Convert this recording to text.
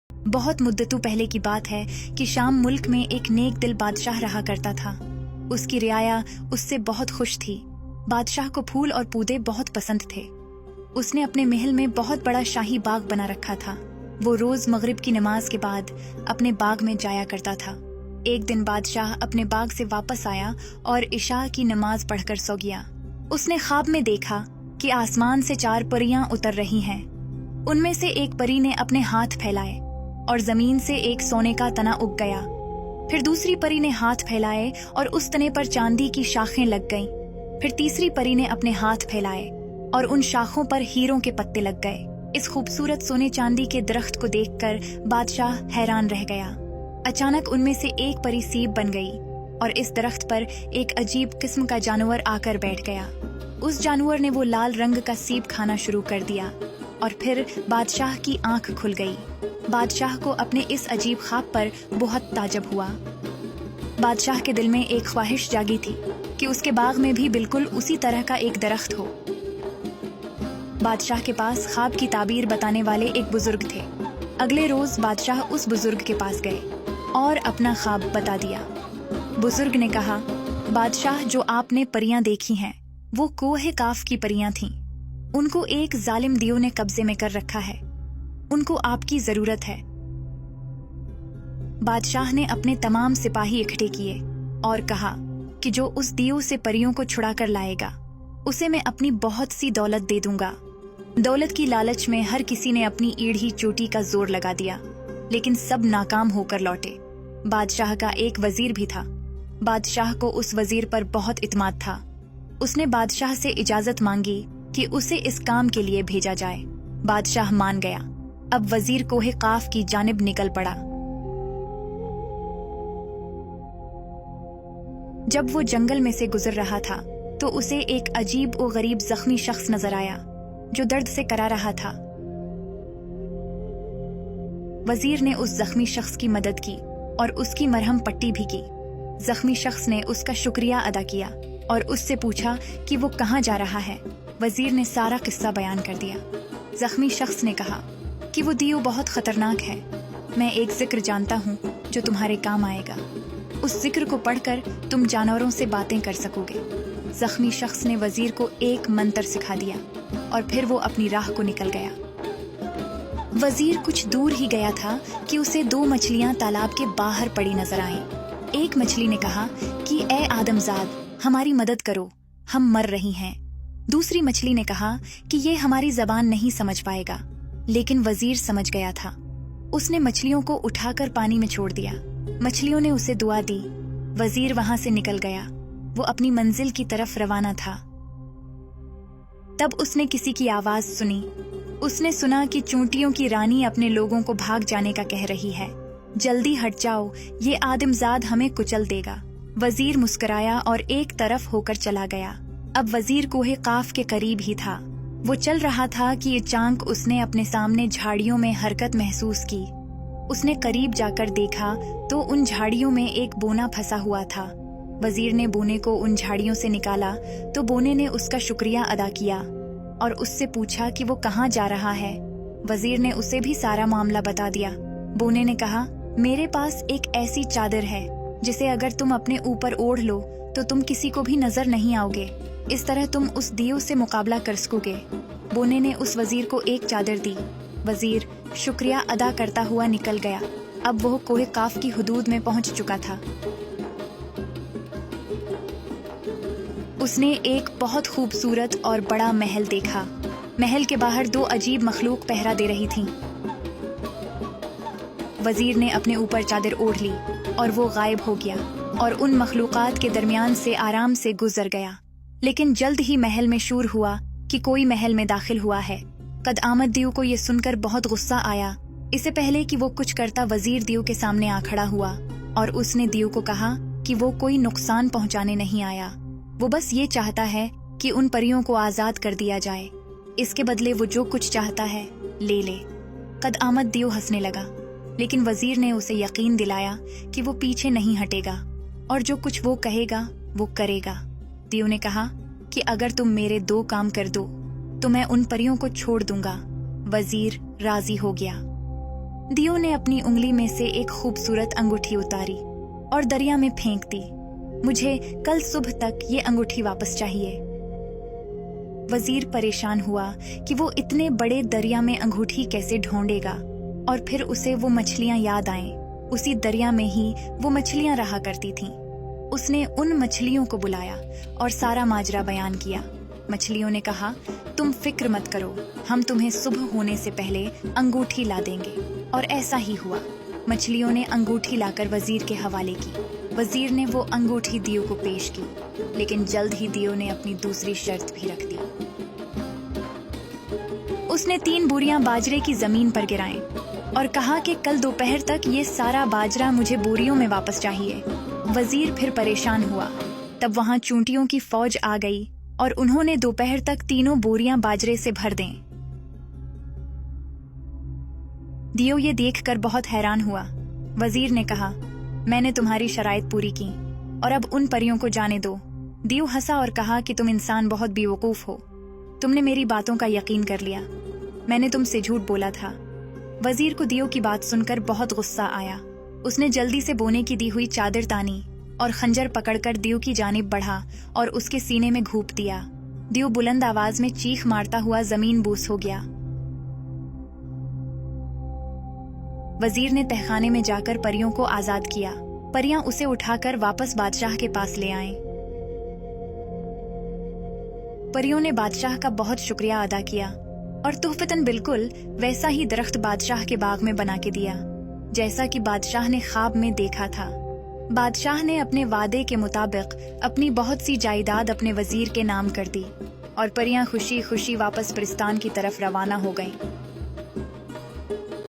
बहुत मुद्दतों पहले की बात है कि शाम मुल्क में एक नेक दिल बादशाह रहा करता था। उसकी रियाया उससे बहुत खुश थी। बादशाह को फूल और पौधे बहुत पसंद थे। उसने अपने महल में बहुत बड़ा शाही बाग बना रखा था। वो रोज मगरिब की नमाज के बाद अपने बाग में जाया करता था। एक दिन बादशाह अपने बाग से वापस आया और इशा की नमाज पढ़कर सो गया। उसने ख्वाब में देखा कि आसमान से 4 परियां उतर रही हैं। उनमें से एक परी ने अपने हाथ फैलाए और जमीन से एक सोने का तना उग गया। फिर दूसरी परी ने हाथ फैलाए और उस तने पर चांदी की शाखें लग गईं। फिर तीसरी परी ने अपने हाथ फैलाए और उन शाखों पर हीरों के पत्ते लग गए। इस खूबसूरत सोने चांदी के दरख्त को देखकर बादशाह हैरान रह गया। अचानक उनमें से एक परी सीप बन गई और इस दरख्त पर एक अजीब किस्म का जानवर आकर बैठ गया। उस जानवर ने वो लाल रंग का सीप खाना शुरू कर दिया और फिर बादशाह की आंख खुल गई। बादशाह को अपने इस अजीब ख्वाब पर बहुत ताज्जुब हुआ। बादशाह के दिल में एक ख्वाहिश जागी थी कि उसके बाग में भी बिल्कुल उसी तरह का एक दरख्त हो। बादशाह के पास ख्वाब की ताबीर बताने वाले एक बुजुर्ग थे। अगले रोज बादशाह उस बुजुर्ग के पास गए और अपना ख्वाब बता दिया। बुजुर्ग ने कहा, बादशाह, जो आपने परियां देखी हैं वो कोहे काफ की परियां थीं। उनको एक जालिम दियो ने कब्जे में कर रखा है। उनको आपकी जरूरत है। बादशाह ने अपने तमाम सिपाही इकट्ठे किए और कहा कि जो उस दियो से परियों को छुड़ा कर लाएगा उसे मैं अपनी बहुत सी दौलत दे दूंगा। दौलत की लालच में हर किसी ने अपनी ईढ़ी चोटी का जोर लगा दिया, लेकिन सब नाकाम होकर लौटे। बादशाह का एक वजीर भी था। बादशाह को उस वजीर पर बहुत इत्मीनान था। उसने बादशाह से इजाजत मांगी कि उसे इस काम के लिए भेजा जाए। बादशाह मान गया। अब वजीर कोहे काफ की जानिब निकल पड़ा। जब वो जंगल में से गुजर रहा था तो उसे एक अजीब और गरीब जख्मी शख्स नजर आया जो दर्द से करा रहा था। वजीर ने उस जख्मी शख्स की मदद की और उसकी मरहम पट्टी भी की। जख्मी शख्स ने उसका शुक्रिया अदा किया और उससे पूछा कि वो कहाँ जा रहा है। वजीर ने सारा किस्सा बयान कर दिया। जख्मी शख्स ने कहा कि वो दियो बहुत खतरनाक है। मैं एक जिक्र जानता हूँ जो तुम्हारे काम आएगा। उस जिक्र को पढ़कर तुम जानवरों से बातें कर सकोगे। जख्मी शख्स ने वजीर को एक मंत्र सिखा दिया और फिर वो अपनी राह को निकल गया। वजीर कुछ दूर ही गया था कि उसे 2 मछलियां तालाब के बाहर पड़ी नजर आईं। एक मछली ने कहा कि ए आदमजाद, हमारी मदद करो, हम मर रही हैं। दूसरी मछली ने कहा कि ये हमारी जबान नहीं समझ पाएगा, लेकिन वजीर समझ गया था। उसने मछलियों को उठाकर पानी में छोड़ दिया। मछलियों ने उसे दुआ दी। वजीर वहां से निकल गया। वो अपनी मंजिल की तरफ रवाना था। तब उसने किसी की आवाज सुनी। उसने सुना कि चूंटियों की रानी अपने लोगों को भाग जाने का कह रही है। जल्दी हट जाओ, ये आदमजाद हमें कुचल देगा। वजीर मुस्कुराया और एक तरफ होकर चला गया। अब वजीर कोहे काफ के करीब ही था। वो चल रहा था कि अचानक उसने अपने सामने झाड़ियों में हरकत महसूस की। उसने करीब जाकर देखा तो उन झाड़ियों में एक बोना फंसा हुआ था। वजीर ने बोने को उन झाड़ियों से निकाला तो बोने ने उसका शुक्रिया अदा किया और उससे पूछा कि वो कहाँ जा रहा है। वजीर ने उसे भी सारा मामला बता दिया। बोने ने कहा, मेरे पास एक ऐसी चादर है जिसे अगर तुम अपने ऊपर ओढ़ लो तो तुम किसी को भी नजर नहीं आओगे। इस तरह तुम उस दियो से मुकाबला कर सकोगे। बोने ने उस वजीर को एक चादर दी। वजीर शुक्रिया अदा करता हुआ निकल गया। अब वो कोहे काफ की हुदूद में पहुंच चुका था। उसने एक बहुत खूबसूरत और बड़ा महल देखा। महल के बाहर 2 अजीब मखलूक पहरा दे रही थीं। वजीर ने अपने ऊपर चादर ओढ़ ली और वो गायब हो गया और उन मखलूकात के दरमियान से आराम से गुजर गया। लेकिन जल्द ही महल में शूर हुआ कि कोई महल में दाखिल हुआ है। कद आमद दियो को ये सुनकर बहुत गुस्सा आया। इससे पहले कि वो कुछ करता, वजीर दियो के सामने आ खड़ा हुआ और उसने दियो को कहा कि वो कोई नुकसान पहुंचाने नहीं आया। वो बस ये चाहता है कि उन परियों को आजाद कर दिया जाए। इसके बदले वो जो कुछ चाहता है ले ले। कद आमद दियो हंसने लगा, लेकिन वजीर ने उसे यकीन दिलाया कि वो पीछे नहीं हटेगा और जो कुछ वो कहेगा वो करेगा। दियो ने कहा कि अगर तुम मेरे 2 काम कर दो तो मैं उन परियों को छोड़ दूंगा। वजीर राजी हो गया। दियो ने अपनी उंगली में से एक खूबसूरत अंगूठी उतारी और दरिया में फेंक दी। मुझे कल सुबह तक ये अंगूठी वापस चाहिए। वजीर परेशान हुआ कि वो इतने बड़े दरिया में अंगूठी कैसे ढूंढेगा, और फिर उसे वो मछलियां याद आएं। उसी दरिया में ही वो मछलियां रहा करती थीं। उसने उन मछलियों को बुलाया और सारा माजरा बयान किया। मछलियों ने कहा, तुम फिक्र मत करो, हम तुम्हें सुबह होने से पहले अंगूठी ला देंगे। और ऐसा ही हुआ। मछलियों ने अंगूठी लाकर वजीर के हवाले की। वजीर ने वो अंगूठी दियो को पेश की, लेकिन जल्द ही दियो ने अपनी दूसरी शर्त भी रख दी। उसने 3 बोरियां बाजरे की जमीन पर गिराएं और कहा कि कल दोपहर तक ये सारा बाजरा मुझे बोरियों में वापस चाहिए। वजीर फिर परेशान हुआ। तब वहां चूंटियों की फौज आ गई और उन्होंने दोपहर तक 3 बोरियां बाजरे से भर दें। दियो ये देखकर बहुत हैरान हुआ। वजीर ने कहा, मैंने तुम्हारी शराइत पूरी की और अब उन परियों को जाने दो। दियो हंसा और कहा कि तुम इंसान बहुत बेवकूफ हो, तुमने मेरी बातों का यकीन कर लिया, मैंने तुमसे झूठ बोला था। वजीर को दियो की बात सुनकर बहुत गुस्सा आया। उसने जल्दी से बोने की दी हुई चादर तानी और खंजर पकड़कर दियो की जानिब बढ़ा और उसके सीने में घूप दिया। दियो बुलंद आवाज में चीख मारता हुआ जमीन बूस हो गया। वजीर ने तहखाने में जाकर परियों को आजाद किया। परियां उसे उठाकर वापस बादशाह के पास ले आईं। परियों ने बादशाह का बहुत शुक्रिया अदा किया और तोहफतन बिल्कुल वैसा ही दरख्त बादशाह के बाग में बना के दिया जैसा कि बादशाह ने ख्वाब में देखा था। बादशाह ने अपने वादे के मुताबिक अपनी बहुत सी जायदाद अपने वजीर के नाम कर दी और परियां खुशी खुशी वापस प्रिस्तान की तरफ रवाना हो गईं।